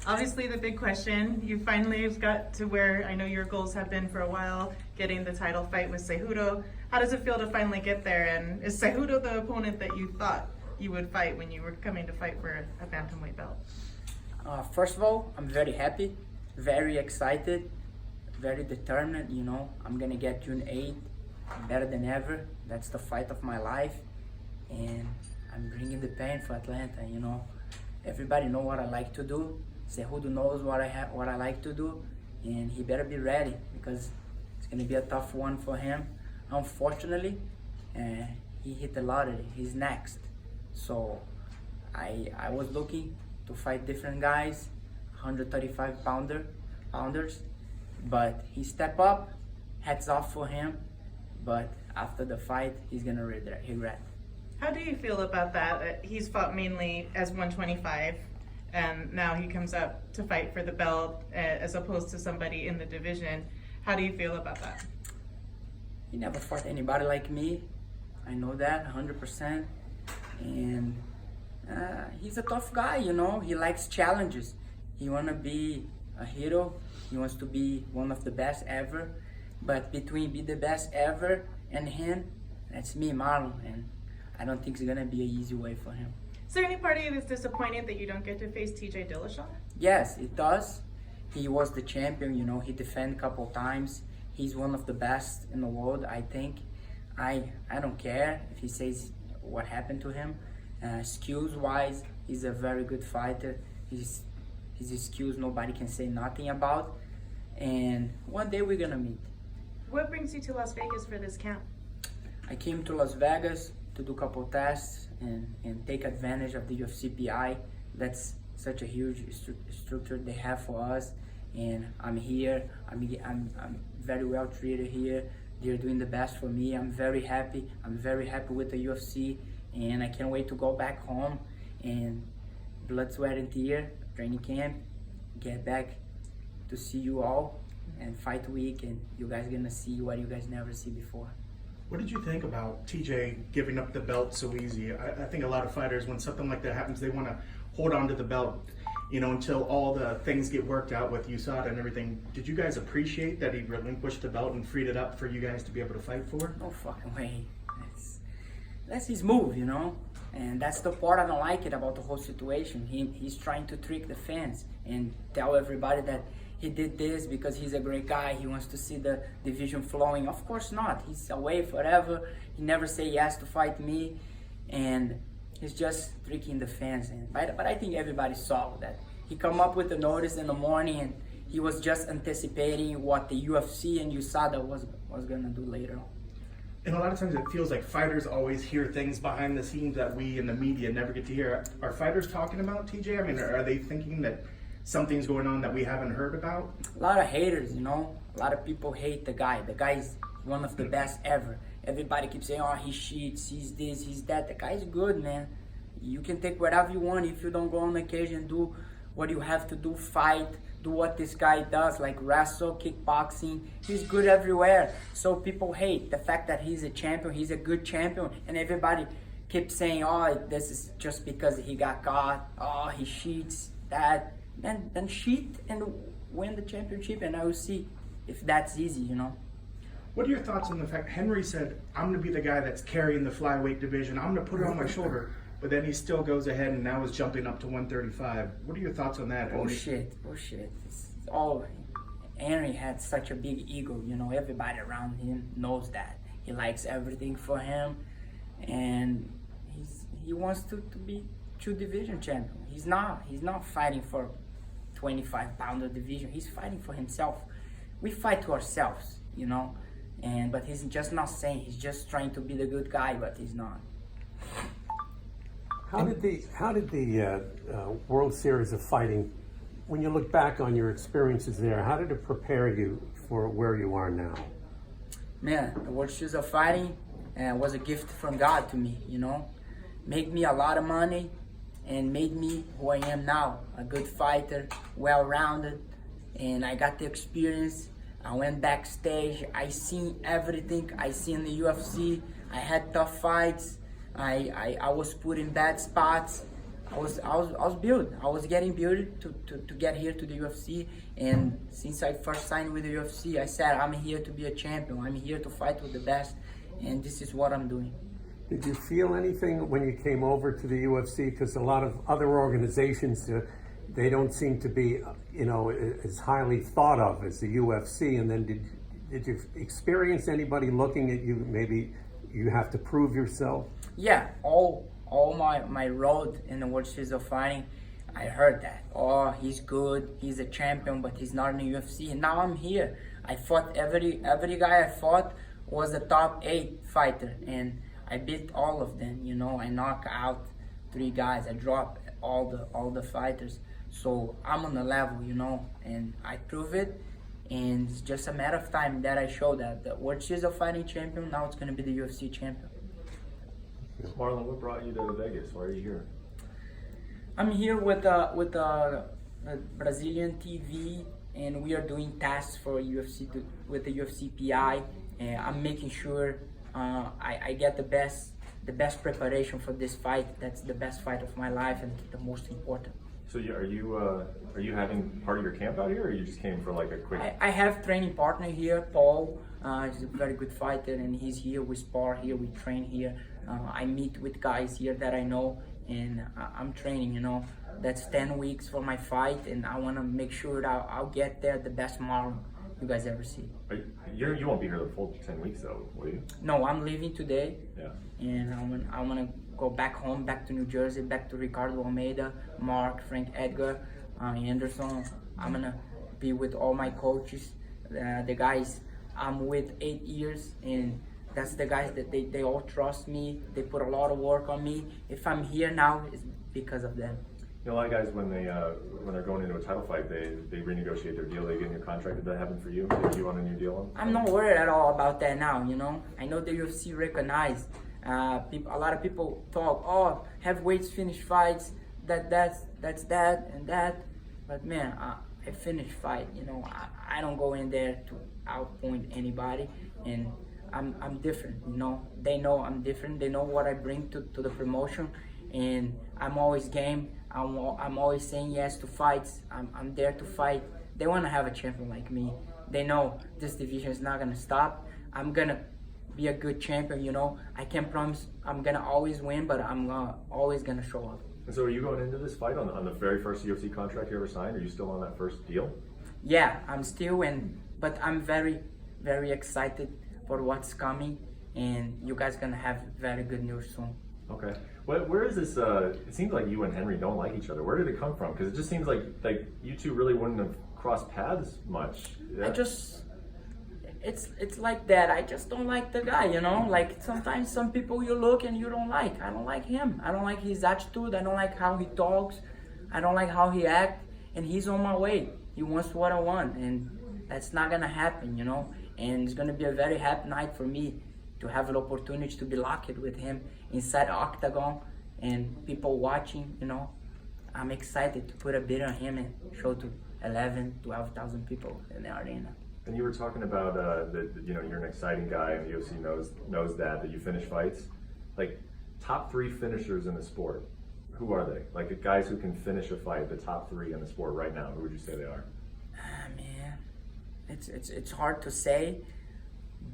Obviously the big question, you finally have got to where I know your goals have been for a while, getting the title fight with Cejudo. How does it feel to finally get there? And is Cejudo the opponent that you thought you would fight when you were coming to fight for a Bantamweight belt? First of all, I'm very happy, very excited, very determined, you know. I'm gonna get June 8th, better than ever. That's the fight of my life. And I'm bringing the pain for Atlanta, you know. Everybody know what I like to do. Cejudo knows what I like to do, and he better be ready because it's gonna be a tough one for him. Unfortunately, he hit the lottery. He's next. So I was looking to fight different guys, 135 pounders, but he stepped up. Hats off for him. But after the fight, he's gonna regret. How do you feel about that? He's fought mainly as 125, and now he comes up to fight for the belt as opposed to somebody in the division. How do you feel about that? He never fought anybody like me. I know that 100%. And he's a tough guy, you know. He likes challenges. He wanna be a hero. He wants to be one of the best ever. But between be the best ever and him, that's me, Marlon. And I don't think it's gonna be an easy way for him. Is there any part of you that's disappointed that you don't get to face TJ Dillashaw? Yes, it does. He was the champion, you know. He defended a couple times. He's one of the best in the world, I think. I don't care if he says what happened to him. Skills-wise, he's a very good fighter. His skills nobody can say nothing about. And one day we're gonna meet. What brings you to Las Vegas for this camp? I came to Las Vegas to do a couple tests and take advantage of the UFC PI. That's such a huge structure they have for us. And I'm here. I'm very well treated here. They're doing the best for me. I'm very happy. I'm very happy with the UFC, and I can't wait to go back home and blood, sweat, and tear training camp. Get back to see you all and fight week, and you guys gonna see what you guys never see before. What did you think about TJ giving up the belt so easy? I think a lot of fighters, when something like that happens, they want to hold on to the belt, you know, until all the things get worked out with USADA and everything. Did you guys appreciate that he relinquished the belt and freed it up for you guys to be able to fight for? No fucking way. That's his move, you know? And that's the part I don't like it about the whole situation. He's trying to trick the fans and tell everybody that he did this because he's a great guy. He wants to see the division flowing. Of course not. He's away forever. He never say yes to fight me. And he's just tricking the fans. But I think everybody saw that. He come up with the notice in the morning and he was just anticipating what the UFC and USADA was gonna do later on. And a lot of times it feels like fighters always hear things behind the scenes that we in the media never get to hear. Are fighters talking about TJ? I mean, are they thinking that something's going on that we haven't heard about? A lot of haters, you know. A lot of people hate the guy. The guy's one of the best ever. Everybody keeps saying, oh, he cheats, he's this, he's that. The guy's good, man. You can take whatever you want if you don't go on the cage and do what you have to do, fight, do what this guy does, like wrestle, kickboxing. He's good everywhere. So people hate the fact that he's a champion, he's a good champion, and everybody keeps saying, oh, this is just because he got caught, oh, he cheats, that. Then cheat and win the championship, and I will see if that's easy, you know. What are your thoughts on the fact Henry said, I'm going to be the guy that's carrying the flyweight division, I'm going to put it on my shoulder, but then he still goes ahead and now is jumping up to 135. What are your thoughts on that? Bullshit. It's all, Henry had such a big ego, you know, everybody around him knows that. He likes everything for him, and he wants to be two division champion. He's not fighting for 25-pounder division. He's fighting for himself. We fight to ourselves, you know. But he's just not saying. He's just trying to be the good guy, but he's not. How did the World Series of Fighting, when you look back on your experiences there, how did it prepare you for where you are now? Man, the World Series of Fighting was a gift from God to me, you know. Made me a lot of money and made me who I am now, a good fighter, well-rounded, and I got the experience. I went backstage, I seen everything I see in the UFC. I had tough fights, I was put in bad spots. I was built. I was getting built to get here to the UFC, and since I first signed with the UFC, I said I'm here to be a champion. I'm here to fight with the best, and this is what I'm doing. Did you feel anything when you came over to the UFC? Because a lot of other organizations, they don't seem to be, as highly thought of as the UFC. And then did you experience anybody looking at you? Maybe you have to prove yourself. Yeah, all my road in the World Series of Fighting, I heard that. Oh, he's good, he's a champion, but he's not in the UFC. And now I'm here. I fought every guy I fought was a top 8 fighter, and I beat all of them. I knock out 3 guys. I drop all the fighters. So I'm on the level, and I prove it. And it's just a matter of time that I show that the World Series of Fighting champion, now it's going to be the UFC champion. Marlon, what brought you to Vegas? Why are you here? I'm here with Brazilian TV, and we are doing tasks for UFC with the UFC PI. And I'm making sure I get the best preparation for this fight. That's the best fight of my life and the most important. So are you having part of your camp out here, or you just came for like a quick? I have training partner here, Paul. He's a very good fighter, and he's here. We spar here, we train here. I meet with guys here that I know, and I'm training. That's 10 weeks for my fight, and I want to make sure that I'll get there the best Marlon you guys ever see. You won't be here the full 10 weeks though, will you? No, I'm leaving today. Yeah. And I want to go back home, back to New Jersey, back to Ricardo Almeida, Mark, Frank, Edgar, Anderson. I'm gonna be with all my coaches, the guys I'm with 8 years, and that's the guys that they all trust me. They put a lot of work on me. If I'm here now, it's because of them. A lot of guys, when they're going into a title fight, they renegotiate their deal. They get a new contract. Did that happen for you? Did you want a new deal? I'm not worried at all about that now. I know the UFC recognized. A lot of people talk, oh, heavyweights finish fights. That's that and that. But man, I finish fight. I don't go in there to outpoint anybody, and I'm different. They know I'm different. They know what I bring to the promotion, and I'm always game. I'm always saying yes to fights. I'm there to fight. They want to have a champion like me. They know this division is not gonna stop. I'm gonna be a good champion. I can't promise I'm gonna always win, but I'm always gonna show up. And so, are you going into this fight on the very first UFC contract you ever signed? Are you still on that first deal? Yeah, I'm still but I'm very, very excited for what's coming, and you guys gonna have very good news soon. Okay. Where is this? It seems like you and Henry don't like each other. Where did it come from? Because it just seems like you two really wouldn't have crossed paths much. Yeah. It's like that. I just don't like the guy, Like sometimes some people you look and you don't like. I don't like him. I don't like his attitude. I don't like how he talks. I don't like how he acts. And he's on my way. He wants what I want, and that's not gonna happen, And it's gonna be a very happy night for me to have an opportunity to be locked with him inside the octagon and people watching, I'm excited to put a bid on him and show to 12,000 people in the arena. And you were talking about that you're an exciting guy, and the UFC knows that you finish fights. Like, top 3 finishers in the sport, who are they? Like, the guys who can finish a fight, the top 3 in the sport right now, who would you say they are? Man, it's hard to say,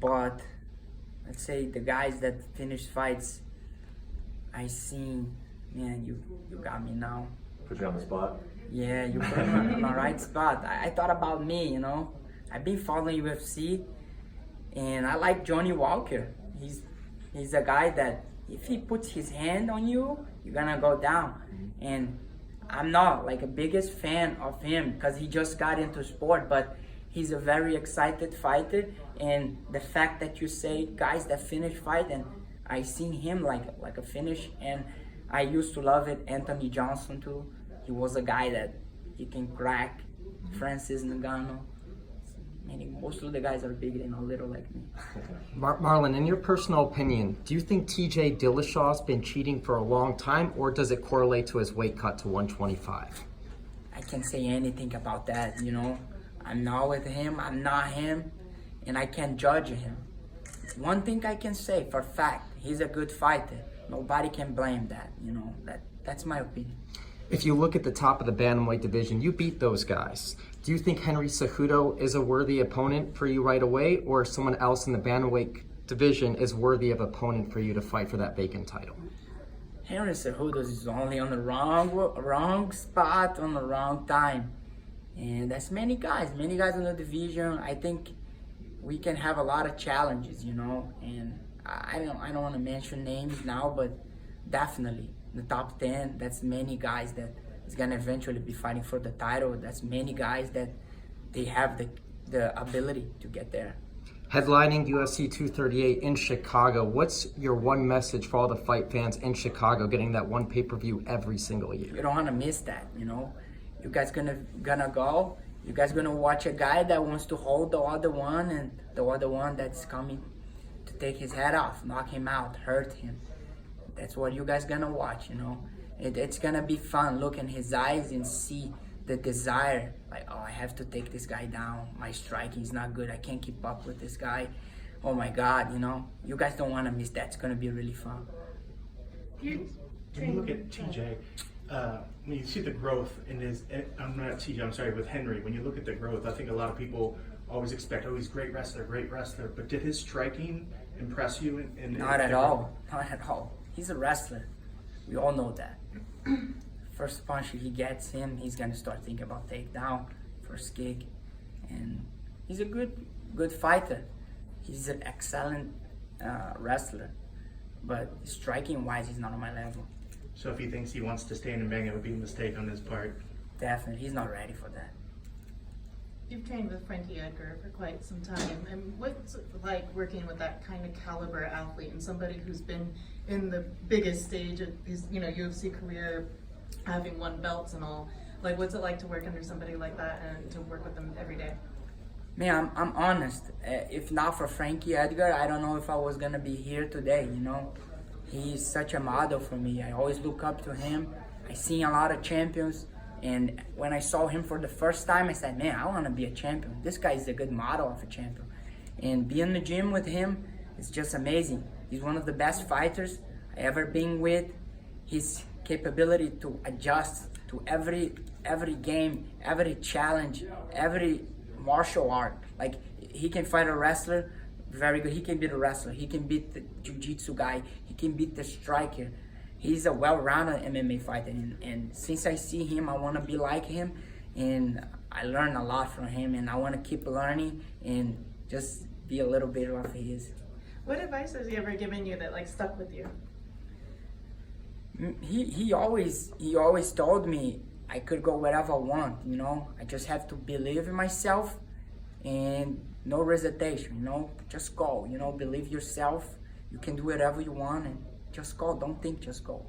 but let's say the guys that finish fights, I seen, man, you got me now. Put you on the spot? Yeah, you put me on the right spot. I thought about me, I've been following UFC, and I like Johnny Walker. He's a guy that if he puts his hand on you, you're gonna go down. And I'm not like a biggest fan of him because he just got into sport, but he's a very excited fighter. And the fact that you say guys that finish fight, and I seen him like a finish, and I used to love it. Anthony Johnson too. He was a guy that he can crack. Francis Ngannou. Most of the guys are big and a little like me. Marlon, in your personal opinion, do you think TJ Dillashaw's been cheating for a long time, or does it correlate to his weight cut to 125? I can't say anything about that, I'm not with him, I'm not him, and I can't judge him. One thing I can say for a fact, he's a good fighter. Nobody can blame that, That's my opinion. If you look at the top of the bantamweight division, you beat those guys. Do you think Henry Cejudo is a worthy opponent for you right away, or someone else in the bantamweight division is worthy of opponent for you to fight for that vacant title? Henry Cejudo is only on the wrong spot on the wrong time. And that's many guys in the division. I think we can have a lot of challenges, you know, and I don't want to mention names now, but definitely the top 10, that's many guys that is going to eventually be fighting for the title. That's many guys that they have the ability to get there. Headlining UFC 238 in Chicago, what's your one message for all the fight fans in Chicago getting that one pay-per-view every single year? You don't want to miss that, you know. You guys gonna go, you guys gonna watch a guy that wants to hold the other one, and the other one that's coming to take his head off, knock him out, hurt him. That's what you guys gonna watch, you know. It's gonna be fun. Look in his eyes and see the desire, like, oh, I have to take this guy down. My striking is not good. I can't keep up with this guy. Oh my God, you know. You guys don't want to miss that. It's gonna be really fun. When you look at TJ, when you see the growth in his, I'm sorry, with Henry, when you look at the growth, I think a lot of people always expect, oh, he's a great wrestler, but did his striking impress you? Not at all. Not at all. He's a wrestler. We all know that. First punch he gets in, he's gonna start thinking about takedown, first kick, and he's a good fighter. He's an excellent wrestler, but striking wise, he's not on my level. So if he thinks he wants to stand and bang, it would be a mistake on his part. Definitely, he's not ready for that. You've trained with Frankie Edgar for quite some time, and what's it like working with that kind of caliber athlete and somebody who's been in the biggest stage of his, UFC career, having won belts and all? Like, what's it like to work under somebody like that and to work with them every day? Man, I'm honest. If not for Frankie Edgar, I don't know if I was gonna be here today, you know. He's such a model for me. I always look up to him. I seen a lot of champions, and when I saw him for the first time, I said, man, I wanna be a champion. This guy is a good model of a champion. And being in the gym with him is just amazing. He's one of the best fighters I ever been with. His capability to adjust to every game, every challenge, every martial art. Like, he can fight a wrestler, very good. He can beat a wrestler. He can beat the jiu-jitsu guy. He can beat the striker. He's a well-rounded MMA fighter, and since I see him, I want to be like him, and I learn a lot from him, and I want to keep learning and just be a little bit of his. What advice has he ever given you that like stuck with you? He always told me I could go wherever I want, you know. I just have to believe in myself and no hesitation, you know. Just go, you know, believe yourself. You can do whatever you want and just go. Don't think, just go.